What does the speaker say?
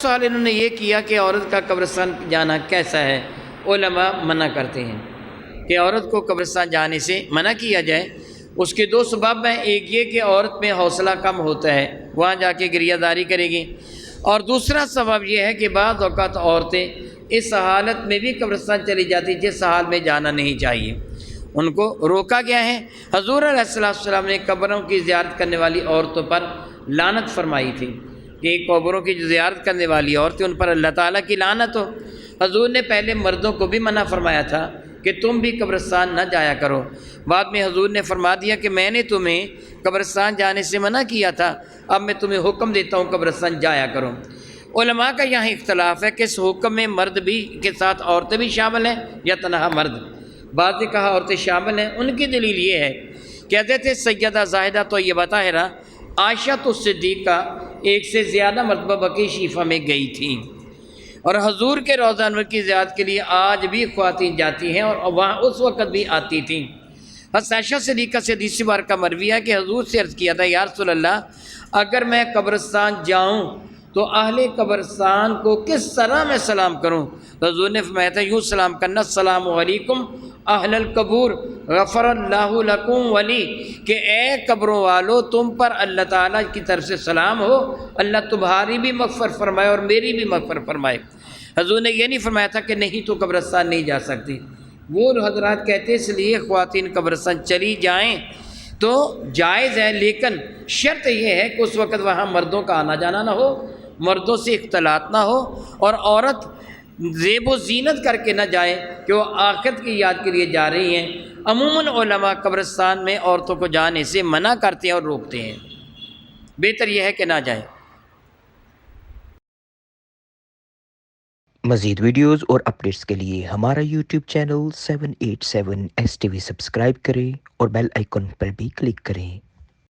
سوال انہوں نے یہ کیا کہ عورت کا قبرستان جانا کیسا ہے؟ علماء منع کرتے ہیں کہ عورت کو قبرستان جانے سے منع کیا جائے۔ اس کے دو سبب ہیں، ایک یہ کہ عورت میں حوصلہ کم ہوتا ہے، وہاں جا کے گریہ داری کرے گی، اور دوسرا سبب یہ ہے کہ بعض اوقات عورتیں اس حالت میں بھی قبرستان چلی جاتی جس حال میں جانا نہیں چاہیے، ان کو روکا گیا ہے۔ حضور علیہ السلام نے قبروں کی زیارت کرنے والی عورتوں پر لعنت فرمائی تھی کہ قبروں کی جو زیارت کرنے والی عورتیں ان پر اللہ تعالیٰ کی لعنت ہو۔ حضور نے پہلے مردوں کو بھی منع فرمایا تھا کہ تم بھی قبرستان نہ جایا کرو، بعد میں حضور نے فرما دیا کہ میں نے تمہیں قبرستان جانے سے منع کیا تھا، اب میں تمہیں حکم دیتا ہوں قبرستان جایا کرو۔ علماء کا یہاں اختلاف ہے کہ اس حکم میں مرد بھی کے ساتھ عورتیں بھی شامل ہیں یا تنہا مرد۔ بعض نے کہا عورتیں شامل ہیں، ان کی دلیل یہ ہے، کہتے تھے سیدہ زاہدہ طیبہ طاہرہ عائشہ صدیقہ ایک سے زیادہ مرتبہ بقیع شیفہ میں گئی تھیں، اور حضور کے روضہ انور کی زیارت کے لیے آج بھی خواتین جاتی ہیں اور وہاں اس وقت بھی آتی تھیں۔ حضرت عائشہ صدیقہ سے حدیث بار کا مروی ہے کہ حضور سے عرض کیا تھا، یا رسول اللہ اگر میں قبرستان جاؤں تو اہل قبرستان کو کس طرح میں سلام کروں؟ حضور نے فرمایا تھا یوں سلام کرنا، السلام علیکم اہل القبور غفر اللہ لکم ولی، کہ اے قبروں والو تم پر اللہ تعالیٰ کی طرف سے سلام ہو، اللہ تمہاری بھی مغفرت فرمائے اور میری بھی مغفرت فرمائے۔ حضور نے یہ نہیں فرمایا تھا کہ نہیں تو قبرستان نہیں جا سکتی۔ وہ حضرات کہتے اس لیے خواتین قبرستان چلی جائیں تو جائز ہے، لیکن شرط یہ ہے کہ اس وقت وہاں مردوں کا آنا جانا نہ ہو، مردوں سے اختلاط نہ ہو، اور عورت زیب و زینت کر کے نہ جائے کہ وہ آخرت کی یاد کے لیے جا رہی ہیں۔ عموماً علماء قبرستان میں عورتوں کو جانے سے منع کرتے ہیں اور روکتے ہیں، بہتر یہ ہے کہ نہ جائیں۔ مزید ویڈیوز اور اپڈیٹس کے لیے ہمارا یوٹیوب چینل 787 STV سبسکرائب کریں اور بیل آئیکن پر بھی کلک کریں۔